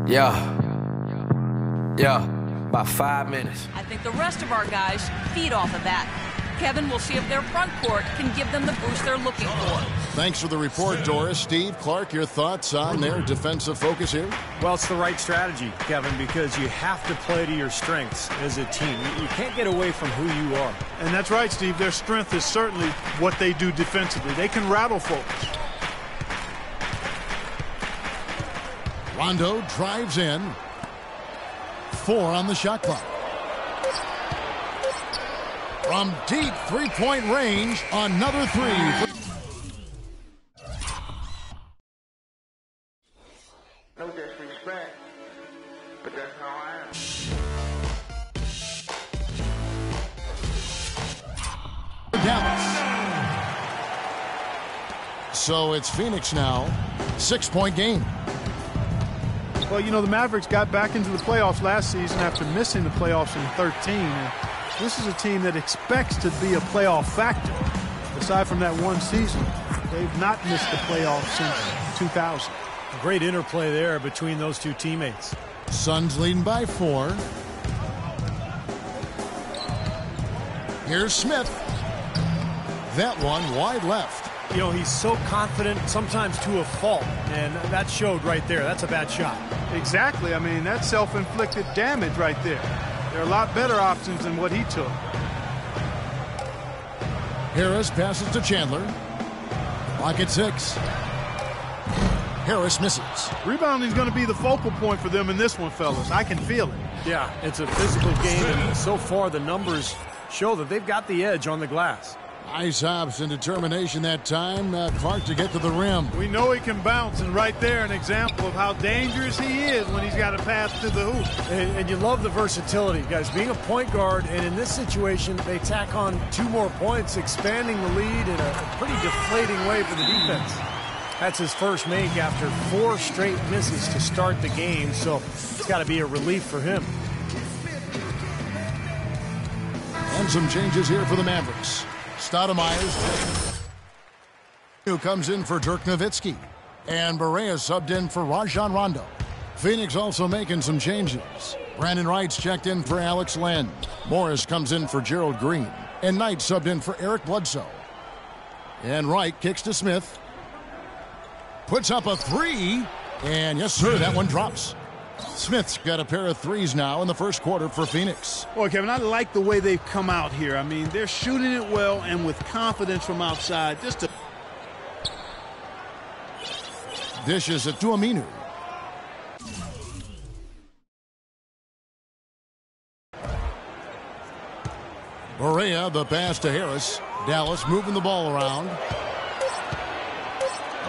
Yeah. Yeah. About 5 minutes. I think the rest of our guys feed off of that. Kevin will see if their front court can give them the boost they're looking for. Thanks for the report, Doris. Steve, Clark, your thoughts on their defensive focus here? Well, it's the right strategy, Kevin, because you have to play to your strengths as a team. You can't get away from who you are. And that's right, Steve. Their strength is certainly what they do defensively. They can rattle folks. Rondo drives in. 4 on the shot clock. From deep three-point range, another 3. No disrespect, but that's how I am. Dallas. So it's Phoenix now. 6-point game. Well, you know, the Mavericks got back into the playoffs last season after missing the playoffs in 13. And this is a team that expects to be a playoff factor. Aside from that one season, they've not missed the playoffs since 2000. A great interplay there between those two teammates. Suns leading by 4. Here's Smith. That one wide left. You know, he's so confident, sometimes to a fault, and that showed right there. That's a bad shot. Exactly. I mean, that's self-inflicted damage right there. There are a lot better options than what he took. Harris passes to Chandler. Clock at 6. Harris misses. Rebounding is going to be the focal point for them in this one, fellas. I can feel it. Yeah, it's a physical game, and so far the numbers show that they've got the edge on the glass. Nice hops and determination that time, Clark, to get to the rim. We know he can bounce, and right there an example of how dangerous he is when he's got to pass to the hoop. And you love the versatility, guys. Being a point guard, and in this situation, they tack on 2 more points, expanding the lead in a pretty deflating way for the defense. That's his first make after 4 straight misses to start the game, so it's got to be a relief for him. And some changes here for the Mavericks. Stoudemire's who comes in for Dirk Nowitzki. And Barea subbed in for Rajon Rondo. Phoenix also making some changes. Brandon Wright's checked in for Alex Len. Morris comes in for Gerald Green. And Knight subbed in for Eric Bledsoe. And Wright kicks to Smith. Puts up a 3. And yes, sir, that one drops. Smith's got a pair of 3s now in the first quarter for Phoenix. Boy, Kevin, I like the way they've come out here. I mean, they're shooting it well and with confidence from outside. Just to dishes it to Aminu. Barea, the pass to Harris. Dallas moving the ball around.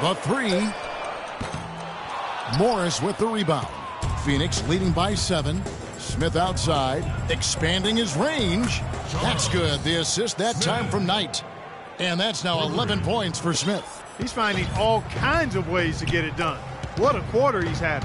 The 3. Morris with the rebound. Phoenix leading by 7. Smith outside, expanding his range. That's good. The assist that time from Knight. And that's now 11 points for Smith. He's finding all kinds of ways to get it done. What a quarter he's had.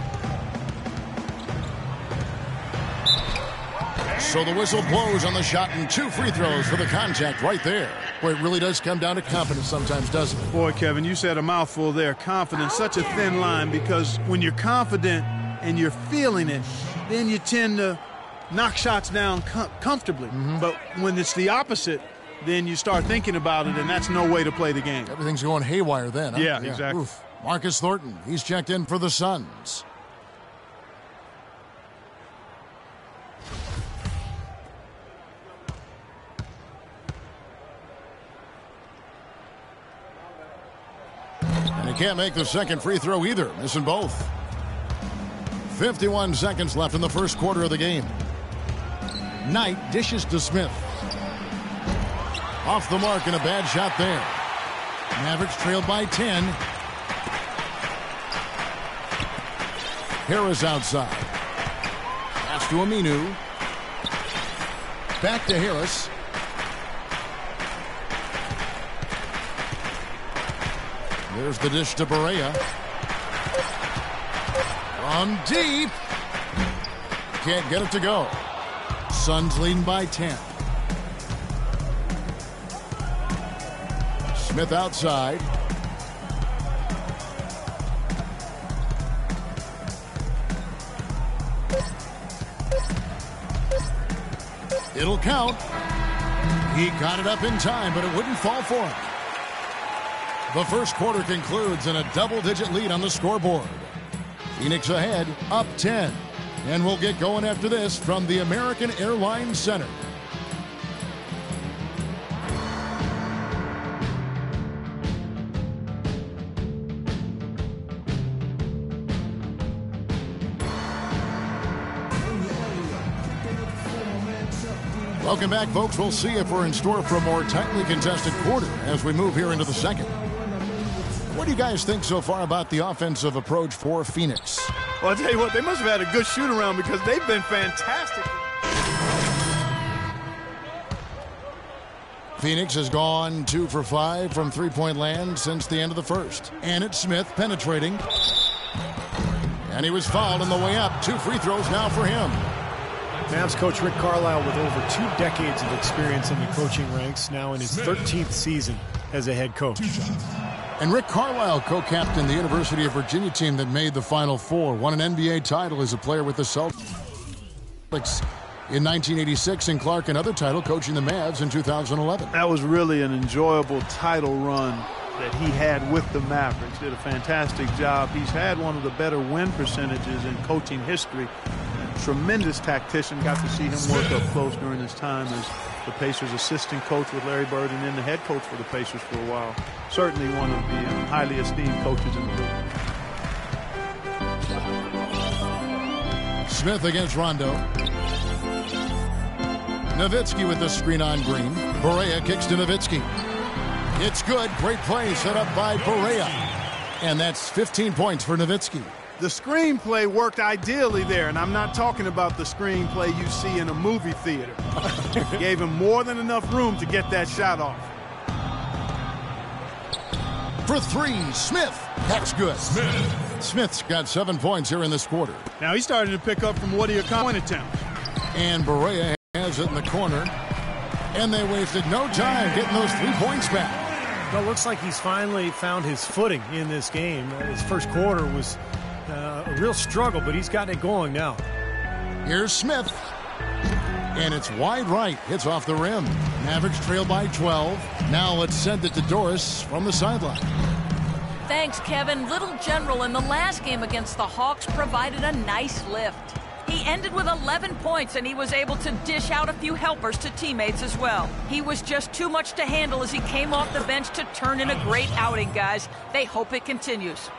So the whistle blows on the shot and 2 free throws for the contact right there. Boy, it really does come down to confidence sometimes, doesn't it? Boy, Kevin, you said a mouthful there. Confidence, such a thin line, because when you're confident and you're feeling it, then you tend to knock shots down comfortably. But when it's the opposite, then you start thinking about it, and that's no way to play the game. Everything's going haywire then, huh? Yeah, exactly. Oof. Marcus Thornton, he's checked in for the Suns. And he can't make the second free throw either, missing both. 51 seconds left in the first quarter of the game. Knight dishes to Smith. Off the mark and a bad shot there. Mavericks trailed by 10. Harris outside. Pass to Aminu. Back to Harris. There's the dish to Barea. From deep. Can't get it to go. Suns leading by 10. Smith outside. It'll count. He got it up in time, but it wouldn't fall for him. The first quarter concludes in a double-digit lead on the scoreboard. Phoenix ahead, up 10. And we'll get going after this from the American Airlines Center. Welcome back, folks. We'll see if we're in store for a more tightly contested quarter as we move here into the second. What do you guys think so far about the offensive approach for Phoenix? Well, I'll tell you what, they must have had a good shoot-around because they've been fantastic. Phoenix has gone 2 for 5 from three-point land since the end of the first. And it's Smith penetrating. And he was fouled on the way up. 2 free throws now for him. Mavs coach Rick Carlisle with over 2 decades of experience in the coaching ranks, now in his 13th season as a head coach. And Rick Carlisle co-captained the University of Virginia team that made the Final Four, won an NBA title as a player with the Celtics in 1986, and Clark another title coaching the Mavs in 2011. That was really an enjoyable title run that he had with the Mavericks. Did a fantastic job. He's had one of the better win percentages in coaching history. Tremendous tactician. Got to see him work up close during his time as the Pacers assistant coach with Larry Bird and then the head coach for the Pacers for a while. Certainly one of the highly esteemed coaches in the league. Smith against Rondo. Nowitzki with the screen on Green. Barea kicks to Nowitzki. It's good. Great play set up by Barea. And that's 15 points for Nowitzki. The screenplay worked ideally there, and I'm not talking about the screenplay you see in a movie theater. Gave him more than enough room to get that shot off. For 3, Smith. That's good. Smith's got 7 points here in this quarter. Now he's starting to pick up from what he accomplished attempt. And Barea has it in the corner. And they wasted no time getting those 3 points back. Well, it looks like he's finally found his footing in this game. His first quarter was a real struggle, but he's gotten it going now. Here's Smith. And it's wide right. Hits off the rim. Mavericks trail by 12. Now let's send it to Doris from the sideline. Thanks, Kevin. Little General in the last game against the Hawks provided a nice lift. He ended with 11 points, and he was able to dish out a few helpers to teammates as well. He was just too much to handle as he came off the bench to turn in a great outing, guys. They hope it continues.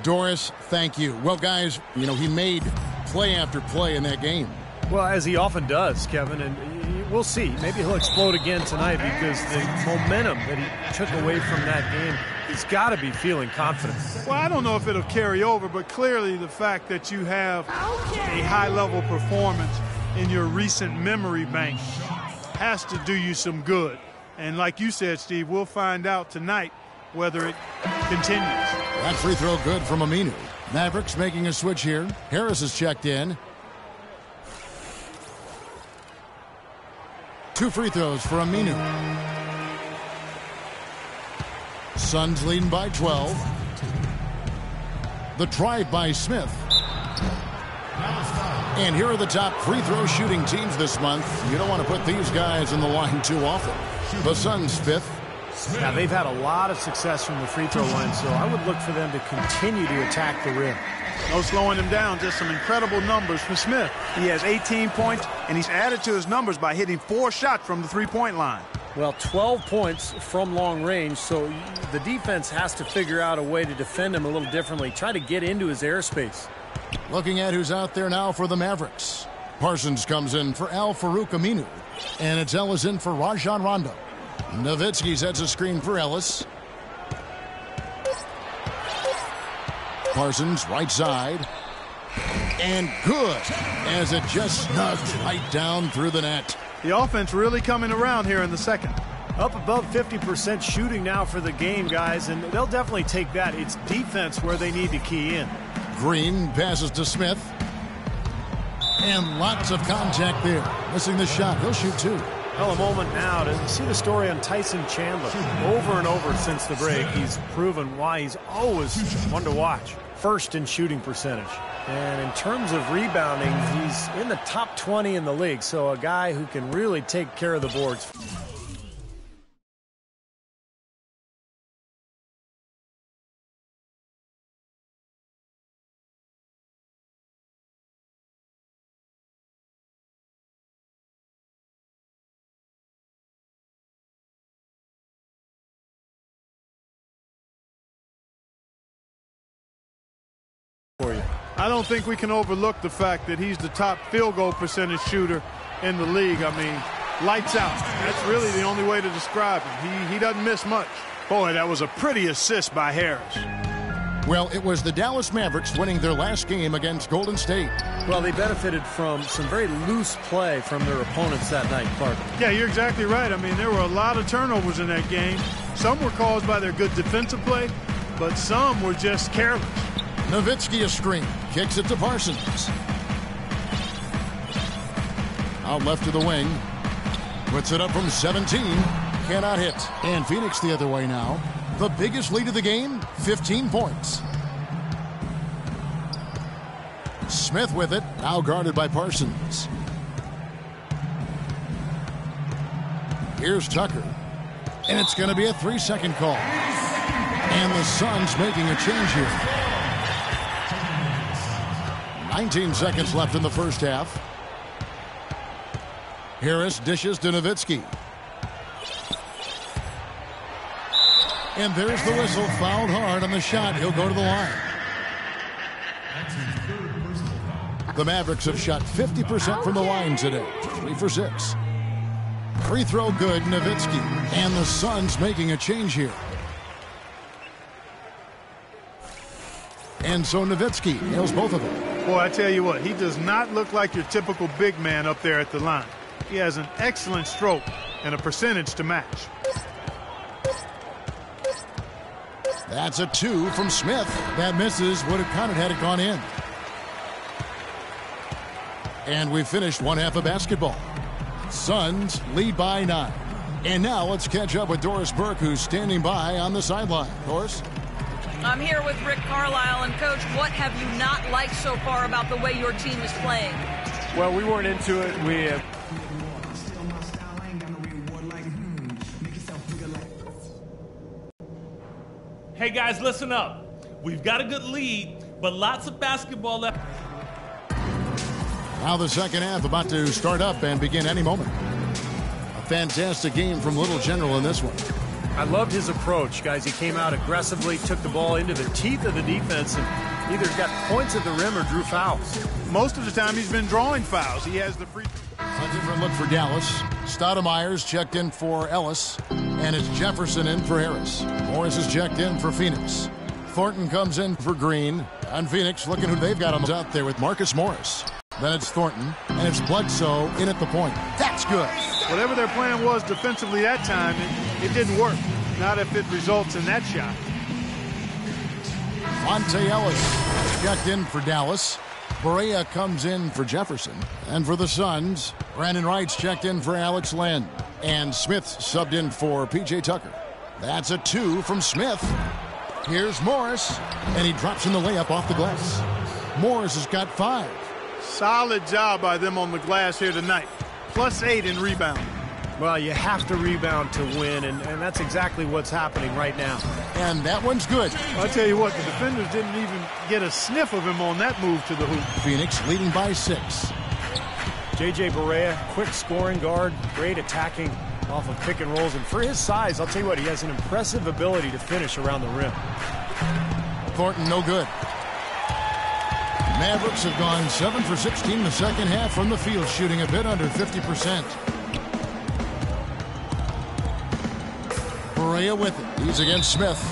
Doris, thank you. Well, guys, he made play after play in that game. Well, as he often does, Kevin, and we'll see. Maybe he'll explode again tonight because the momentum that he took away from that game, he's got to be feeling confident. Well, I don't know if it'll carry over, but clearly the fact that you have a high-level performance in your recent memory bank has to do you some good. And like you said, Steve, we'll find out tonight whether it continues. That free throw good from Aminu. Mavericks making a switch here. Harris is checked in. 2 free throws for Aminu. Suns leading by 12. The drive by Smith. And here are the top free throw shooting teams this month. You don't want to put these guys in the line too often. The Suns 5th. Now, they've had a lot of success from the free throw line, so I would look for them to continue to attack the rim. No slowing him down, just some incredible numbers for Smith. He has 18 points, and he's added to his numbers by hitting 4 shots from the three-point line. Well, 12 points from long range, so the defense has to figure out a way to defend him a little differently, try to get into his airspace. Looking at who's out there now for the Mavericks. Parsons comes in for Al-Farouq Aminu, and it's Ellis in for Rajon Rondo. Nowitzki sets a screen for Ellis. Parsons, right side. And good, as it just snugged right down through the net. The offense really coming around here in the second. Up above 50% shooting now for the game, guys, and they'll definitely take that. It's defense where they need to key in. Green passes to Smith. And lots of contact there. Missing the shot. He'll shoot 2. Well, a moment now to see the story on Tyson Chandler. Over and over since the break, he's proven why he's always one to watch. First in shooting percentage. And in terms of rebounding, he's in the top 20 in the league. So a guy who can really take care of the boards. For you. I don't think we can overlook the fact that he's the top field goal percentage shooter in the league. I mean, lights out. That's really the only way to describe him. He doesn't miss much. Boy, that was a pretty assist by Harris. Well, it was the Dallas Mavericks winning their last game against Golden State. Well, they benefited from some very loose play from their opponents that night, Clark. Yeah, you're exactly right. I mean, there were a lot of turnovers in that game. Some were caused by their good defensive play, but some were just careless. Nowitzki a screen. Kicks it to Parsons. Out left to the wing. Puts it up from 17. Cannot hit. And Phoenix the other way now. The biggest lead of the game, 15 points. Smith with it. Now guarded by Parsons. Here's Tucker. And it's going to be a 3-second call. And the Suns making a change here. 19 seconds left in the first half. Harris dishes to Nowitzki. And there's the whistle. Fouled hard on the shot. He'll go to the line. The Mavericks have shot 50% from the line today. 3 for 6. Free throw good, Nowitzki. And the Suns making a change here. And so Nowitzki nails both of them. Boy, I tell you what, he does not look like your typical big man up there at the line. He has an excellent stroke and a percentage to match. That's a 2 from Smith. That misses. Would have counted had it gone in. And we finished one half of basketball. Suns lead by 9. And now let's catch up with Doris Burke, who's standing by on the sideline. Doris? I'm here with Rick Carlisle. And, Coach, what have you not liked so far about the way your team is playing? Well, we weren't into it. Hey, guys, listen up. We've got a good lead, but lots of basketball left. Now the second half about to start up and begin any moment. A fantastic game from Little General in this one. I loved his approach, guys. He came out aggressively, took the ball into the teeth of the defense, and either got points at the rim or drew fouls. Most of the time he's been drawing fouls. He has the free. A different look for Dallas. Stoudemire's checked in for Ellis, and it's Jefferson in for Harris. Morris is checked in for Phoenix. Thornton comes in for Green. And Phoenix looking who they've got on out there with Marcus Morris. Then it's Thornton, and it's Bledsoe in at the point. That's good. Whatever their plan was defensively that time, it didn't work. Not if it results in that shot. Monte Ellis checked in for Dallas. Barea comes in for Jefferson. And for the Suns, Brandon Wright's checked in for Alex Len. And Smith subbed in for P.J. Tucker. That's a 2 from Smith. Here's Morris, and he drops in the layup off the glass. Morris has got 5. Solid job by them on the glass here tonight. +8 in rebound. Well, you have to rebound to win, and that's exactly what's happening right now. And that one's good. I'll tell you what, the defenders didn't even get a sniff of him on that move to the hoop. Phoenix leading by 6. J.J. Barea, quick scoring guard, great attacking off of pick and rolls. And for his size, I'll tell you what, he has an impressive ability to finish around the rim. Thornton, no good. Mavericks have gone 7 for 16 in the second half from the field, shooting a bit under 50%. Barea with it. He's against Smith.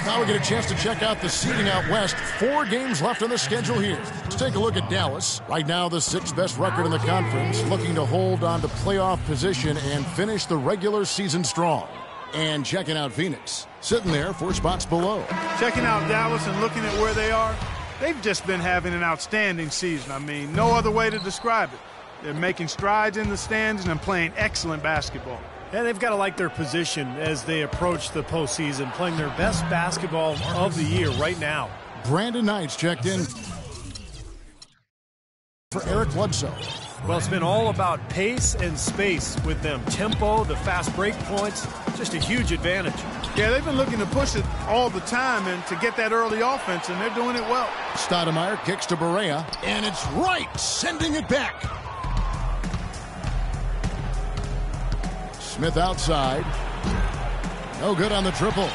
Now we get a chance to check out the seeding out west. 4 games left on the schedule here. Let's take a look at Dallas. Right now, the 6th best record in the conference, looking to hold on to playoff position and finish the regular season strong. And checking out Phoenix, sitting there 4 spots below. Checking out Dallas and looking at where they are, they've just been having an outstanding season. I mean, no other way to describe it. They're making strides in the stands and playing excellent basketball. And they've got to like their position as they approach the postseason, playing their best basketball of the year right now. Brandon Knight's checked in for Eric Bledsoe. Well, it's been all about pace and space with them. Tempo, the fast break points, just a huge advantage. Yeah, they've been looking to push it all the time and to get that early offense, and they're doing it well. Stoudemire kicks to Barea, and it's right, sending it back. Smith outside. No good on the triple.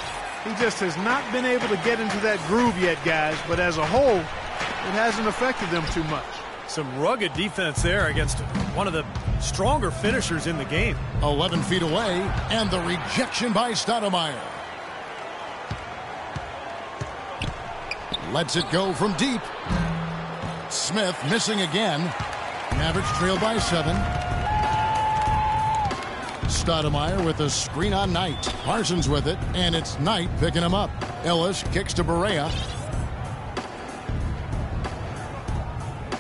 He just has not been able to get into that groove yet, guys, but as a whole, it hasn't affected them too much. Some rugged defense there against one of the stronger finishers in the game. 11 feet away, and the rejection by Stoudemire. Lets it go from deep. Smith missing again. Mavericks trail by 7. Stoudemire with a screen on Knight. Parsons with it, and it's Knight picking him up. Ellis kicks to Barea.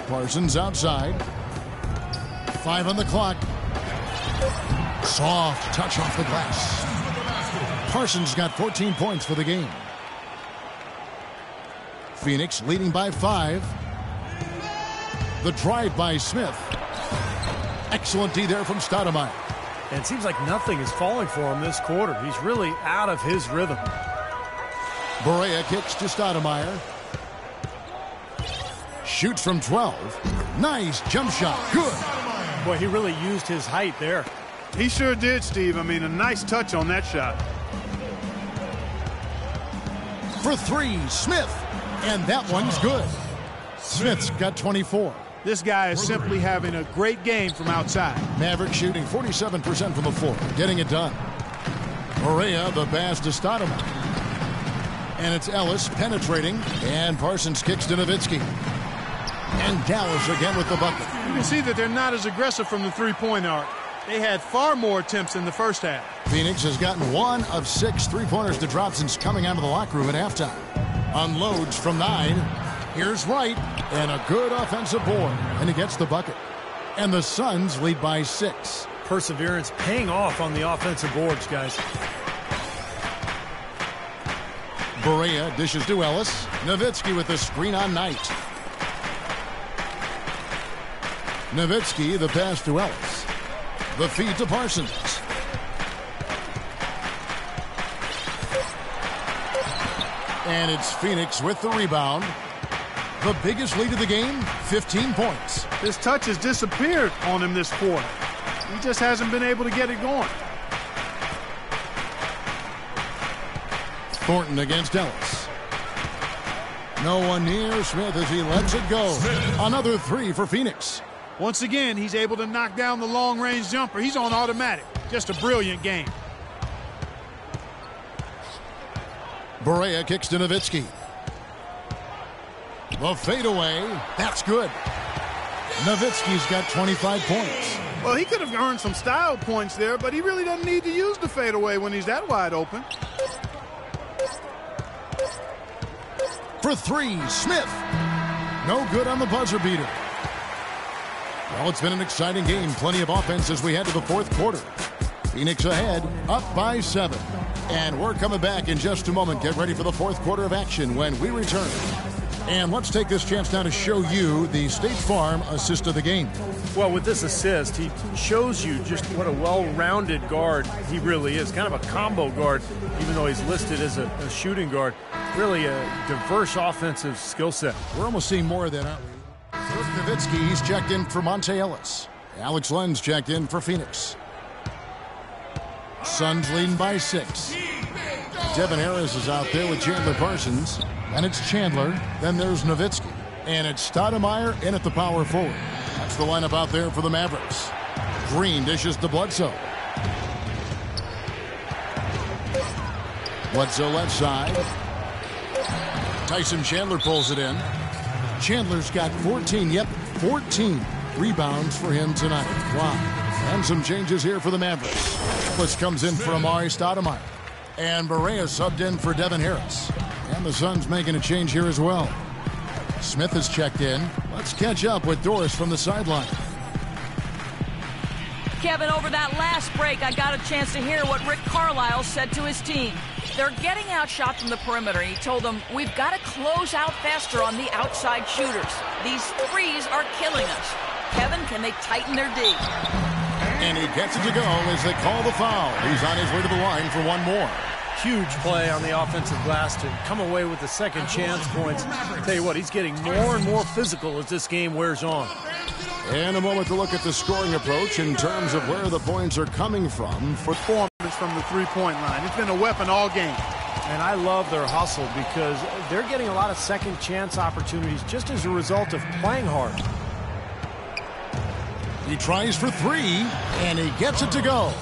Parsons outside. 5 on the clock. Soft touch off the glass. Parsons got 14 points for the game. Phoenix leading by 5. The drive by Smith. Excellent D there from Stoudemire. And it seems like nothing is falling for him this quarter. He's really out of his rhythm. Barea kicks to Stoudemire. Shoots from 12. Nice jump shot. Good. Boy, he really used his height there. He sure did, Steve. I mean, a nice touch on that shot. For 3, Smith. And that one's good. Smith's got 24. This guy is simply having a great game from outside. Maverick shooting 47% from the floor. Getting it done. Barea, the pass to Stoudemire. And it's Ellis penetrating. And Parsons kicks to Nowitzki. And Dallas again with the bucket. You can see that they're not as aggressive from the three-point arc. They had far more attempts in the first half. Phoenix has gotten 1 of 6 three-pointers to drop since coming out of the locker room at halftime. Unloads from 9. Here's Wright. And a good offensive board. And he gets the bucket. And the Suns lead by 6. Perseverance paying off on the offensive boards, guys. Barea dishes to Ellis. Nowitzki with the screen on Knight. Nowitzki, the pass to Ellis. The feed to Parsons. And it's Phoenix with the rebound. The biggest lead of the game, 15 points. His touch has disappeared on him this quarter. He just hasn't been able to get it going. Thornton against Ellis. No one near Smith as he lets it go. Another 3 for Phoenix. Once again, he's able to knock down the long-range jumper. He's on automatic. Just a brilliant game. Barea kicks to Nowitzki. The fadeaway. That's good. Nowitzki's got 25 points. Well, he could have earned some style points there, but he really doesn't need to use the fadeaway when he's that wide open. For 3, Smith. No good on the buzzer beater. Well, it's been an exciting game. Plenty of offense as we head to the 4th quarter. Phoenix ahead, up by 7. And we're coming back in just a moment. Get ready for the 4th quarter of action when we return. And let's take this chance now to show you the State Farm assist of the game. Well, with this assist, he shows you just what a well-rounded guard he really is. Kind of a combo guard, even though he's listed as a shooting guard. Really a diverse offensive skill set. We're almost seeing more of that, aren't we? Dirk Nowitzki, he's checked in for Monte Ellis. Alex Lenz checked in for Phoenix. Suns leading by 6. Devin Harris is out there with Chandler Parsons. And it's Chandler. Then there's Nowitzki. And it's Stoudemire in at the power forward. That's the lineup out there for the Mavericks. Green dishes to Bledsoe. Bledsoe left side. Tyson Chandler pulls it in. Chandler's got 14 rebounds for him tonight. Wow. And some changes here for the Mavericks. Ellis comes in for Amari Stoudemire. And Barea subbed in for Devin Harris. And the Suns making a change here as well. Smith has checked in. Let's catch up with Doris from the sideline. Kevin, over that last break, I got a chance to hear what Rick Carlisle said to his team. They're getting outshot from the perimeter. He told them, we've got to close out faster on the outside shooters. These threes are killing us. Kevin, can they tighten their D? And he gets it to go as they call the foul. He's on his way to the line for one more. Huge play on the offensive glass to come away with the second chance points. Tell you what, he's getting more and more physical as this game wears on. And a moment to look at the scoring approach in terms of where the points are coming from. Performance from the three-point line. It's been a weapon all game. And I love their hustle because they're getting a lot of second chance opportunities just as a result of playing hard. He tries for three, and he gets it to go.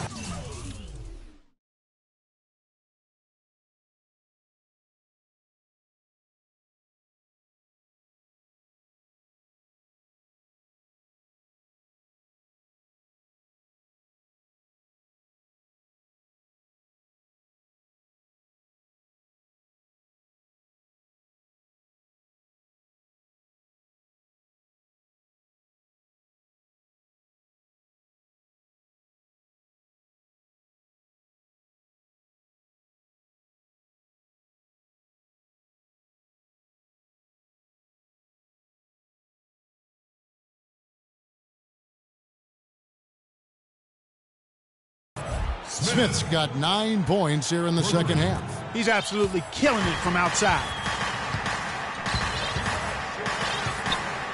Smith's got 9 points here in the second half. He's absolutely killing it from outside.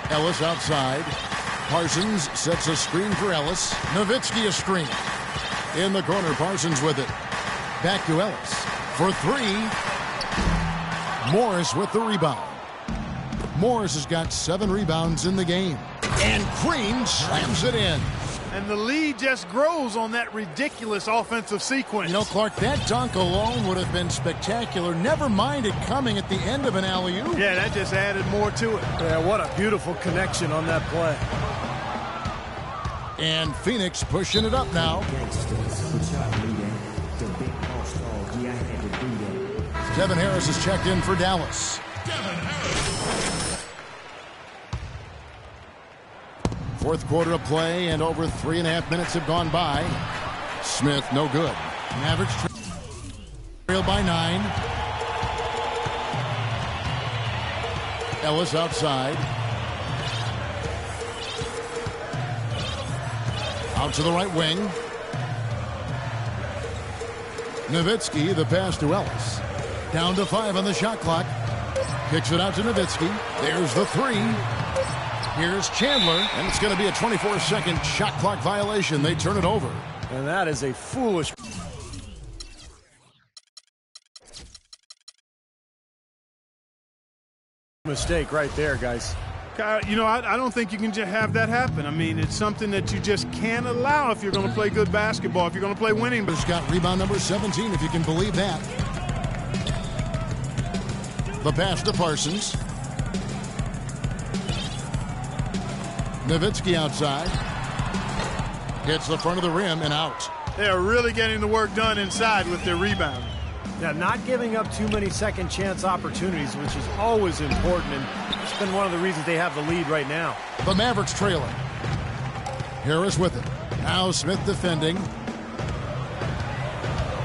Ellis outside. Parsons sets a screen for Ellis. Nowitzki a screen. In the corner, Parsons with it. Back to Ellis for three. Morris with the rebound. Morris has got 7 rebounds in the game. And Crean slams it in. And the lead just grows on that ridiculous offensive sequence. You know, Clark, that dunk alone would have been spectacular. Never mind it coming at the end of an alley-oop. Yeah, that just added more to it. Yeah, what a beautiful connection on that play. And Phoenix pushing it up now. Kevin Harris has checked in for Dallas. Fourth quarter of play, and over 3.5 minutes have gone by. Smith, no good. Mavericks trail by 9. Ellis outside. Out to the right wing. Nowitzki, the pass to Ellis. Down to 5 on the shot clock. Kicks it out to Nowitzki. There's the 3. Here's Chandler, and it's going to be a 24-second shot clock violation. They turn it over. And that is a foolish mistake right there, guys. You know, I don't think you can just have that happen. I mean, it's something that you just can't allow if you're going to play good basketball, if you're going to play winning. He's got rebound number 17, if you can believe that. The pass to Parsons. Nowitzki outside. Hits the front of the rim and out. They are really getting the work done inside with their rebound. Yeah, not giving up too many second chance opportunities, which is always important, and it's been one of the reasons they have the lead right now. The Mavericks trailing. Harris with it. Now Smith defending.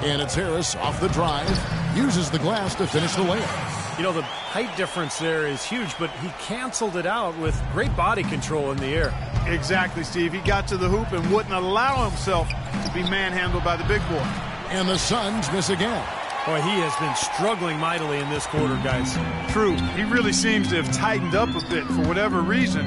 And it's Harris off the drive. Uses the glass to finish the layup. You know, the height difference there is huge, but he canceled it out with great body control in the air. Exactly, Steve. He got to the hoop and wouldn't allow himself to be manhandled by the big boy. And the Suns miss again. Boy, he has been struggling mightily in this quarter, guys. True. He really seems to have tightened up a bit for whatever reason.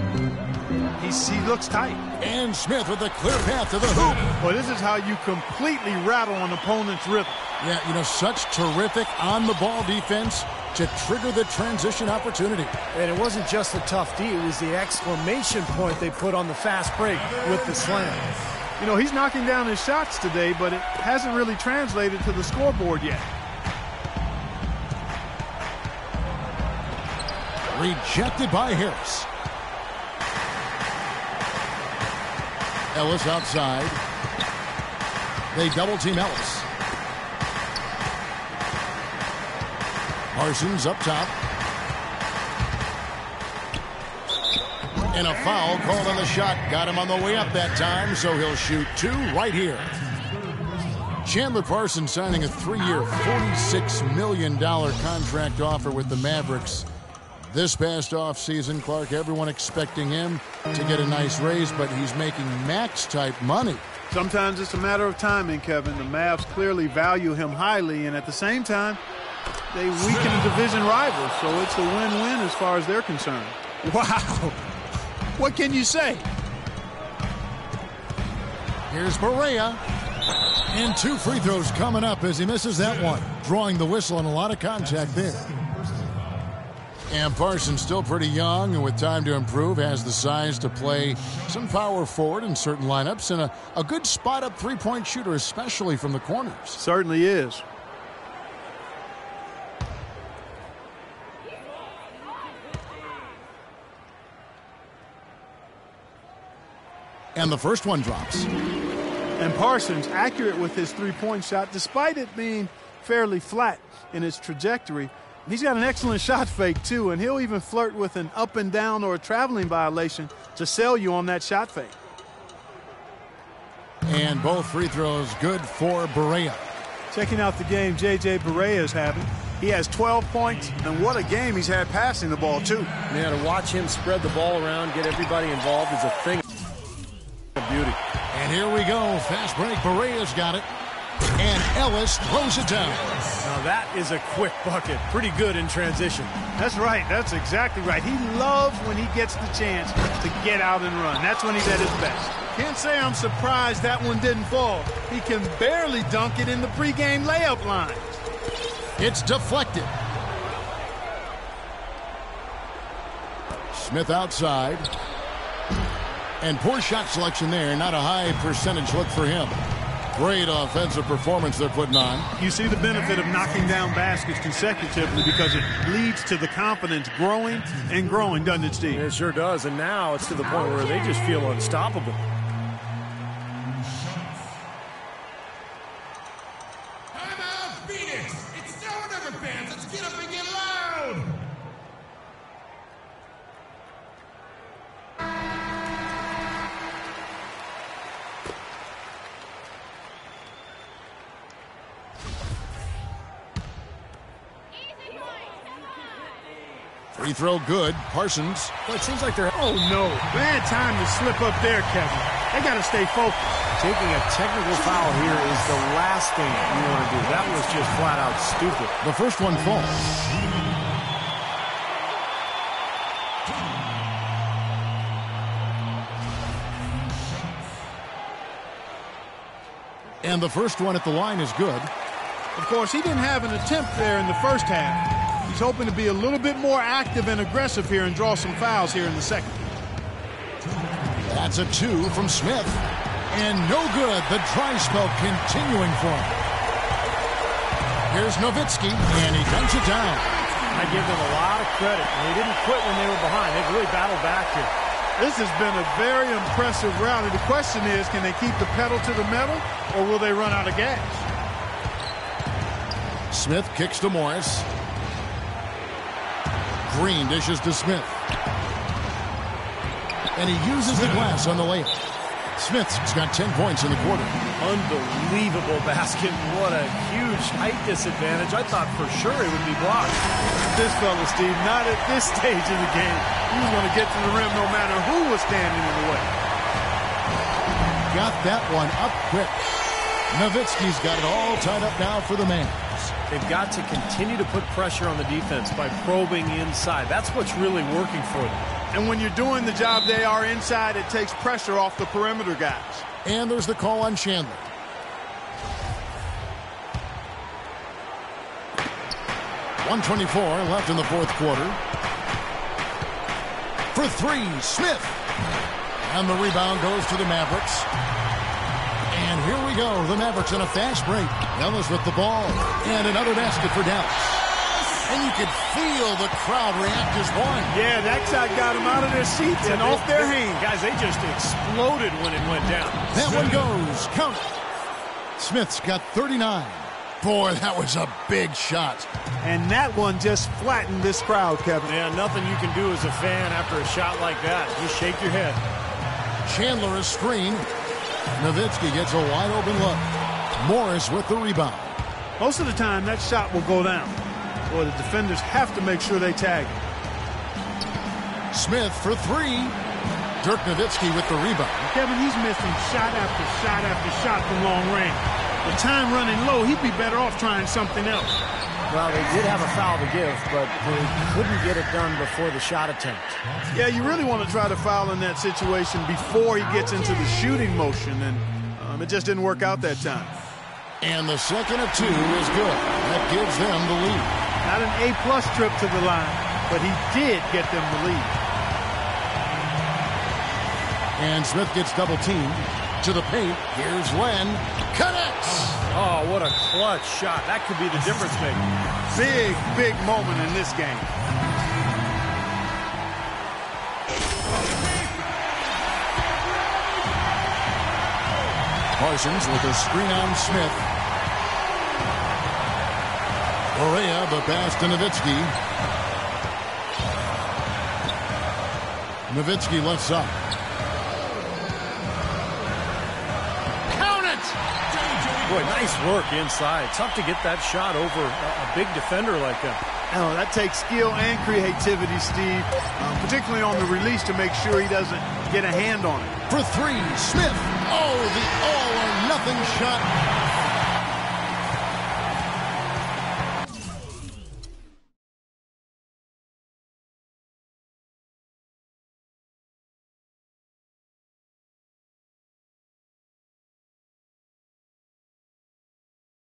He looks tight. And Smith with a clear path to the hoop. Well, this is how you completely rattle an opponent's rhythm. Yeah, you know, such terrific on-the-ball defense to trigger the transition opportunity. And it wasn't just the tough D, it was the exclamation point they put on the fast break with the slam. You know, he's knocking down his shots today, but it hasn't really translated to the scoreboard yet. Rejected by Harris. Ellis outside. They double-team Ellis. Parsons up top. And a foul called on the shot. Got him on the way up that time, so he'll shoot 2 right here. Chandler Parsons signing a 3-year, $46 million contract offer with the Mavericks. This past offseason, Clark, everyone expecting him to get a nice raise, but he's making max-type money. Sometimes it's a matter of timing, Kevin. The Mavs clearly value him highly, and at the same time, they weaken a division rival, so it's a win-win as far as they're concerned. Wow. What can you say? Here's Barea. And 2 free throws coming up as he misses that one. Drawing the whistle and a lot of contact there. And Parsons still pretty young and with time to improve, has the size to play some power forward in certain lineups and a good spot-up three-point shooter, especially from the corners. Certainly is. And the first one drops. And Parsons accurate with his three-point shot, despite it being fairly flat in its trajectory. He's got an excellent shot fake, too, and he'll even flirt with an up and down or a traveling violation to sell you on that shot fake. And both free throws good for Barea. Checking out the game J.J. Barea is having. He has 12 points, and what a game he's had passing the ball, too. Yeah, to watch him spread the ball around, get everybody involved is a thing of beauty. And here we go. Fast break. Barea's got it. And Ellis throws it down. Now that is a quick bucket. Pretty good in transition. That's right. That's exactly right. He loves when he gets the chance to get out and run. That's when he's at his best. Can't say I'm surprised that one didn't fall. He can barely dunk it in the pregame layup line. It's deflected. Smith outside. And poor shot selection there. Not a high percentage look for him. Great offensive performance they're putting on. You see the benefit of knocking down baskets consecutively because it leads to the confidence growing and growing, doesn't it, Steve? It sure does, and now it's to the point where they just feel unstoppable. Timeout, Phoenix! It's still another fans. Let's get up and get loud! Free throw good. Parsons. Well, it seems like they're... Oh, no. Bad time to slip up there, Kevin. They got to stay focused. Taking a technical foul here is the last thing you want to do. That was just flat out stupid. The first one falls. And the first one at the line is good. Of course, he didn't have an attempt there in the first half. He's hoping to be a little bit more active and aggressive here and draw some fouls here in the second. That's a 2 from Smith. And no good. The dry spell continuing for him. Here's Nowitzki, and he dunks it down. I give them a lot of credit. They didn't quit when they were behind. They've really battled back here. This has been a very impressive rally. The question is, can they keep the pedal to the metal, or will they run out of gas? Smith kicks to Morris. Green dishes to Smith. And he uses the glass on the layup. Smith's got 10 points in the quarter. Unbelievable basket. What a huge height disadvantage. I thought for sure it would be blocked. This fella, Steve, not at this stage of the game. He was going to get to the rim no matter who was standing in the way. Got that one up quick. Nowitzki's got it all tied up now for the Mavs. They've got to continue to put pressure on the defense by probing inside. That's what's really working for them. And when you're doing the job they are inside, it takes pressure off the perimeter guys. And there's the call on Chandler. .124 left in the fourth quarter. For 3, Smith. And the rebound goes to the Mavericks. And here we go. The Mavericks on a fast break. Ellis with the ball. And another basket for Dallas. And you could feel the crowd react as one. Yeah, that shot got them out of their seats and off their hands. Guys, they just exploded when it went down. That one goes. Count it. Smith's got 39. Boy, that was a big shot. And that one just flattened this crowd, Kevin. Yeah, nothing you can do as a fan after a shot like that. Just shake your head. Chandler a screen. Nowitzki gets a wide open look. Morris with the rebound. Most of the time, that shot will go down. Boy, the defenders have to make sure they tag it. Smith for three. Dirk Nowitzki with the rebound. Kevin, he's missing shot after shot after shot from long range. With time running low, he'd be better off trying something else. Well, they did have a foul to give, but they couldn't get it done before the shot attempt. Yeah, you really want to try to foul in that situation before he gets into the shooting motion, and it just didn't work out that time. And the second of two is good. That gives them the lead. Not an A-plus trip to the line, but he did get them the lead. And Smith gets double-teamed. To the paint. Here's Len. Connects! Oh, what a clutch shot. That could be the difference maker. Big, big moment in this game. Parsons with a screen on Smith. Correa, the pass to Nowitzki. Nowitzki left side. Boy, nice work inside. Tough to get that shot over a big defender like that. Oh, that takes skill and creativity, Steve, particularly on the release to make sure he doesn't get a hand on it. For three, Smith. Oh, the all-or-nothing shot.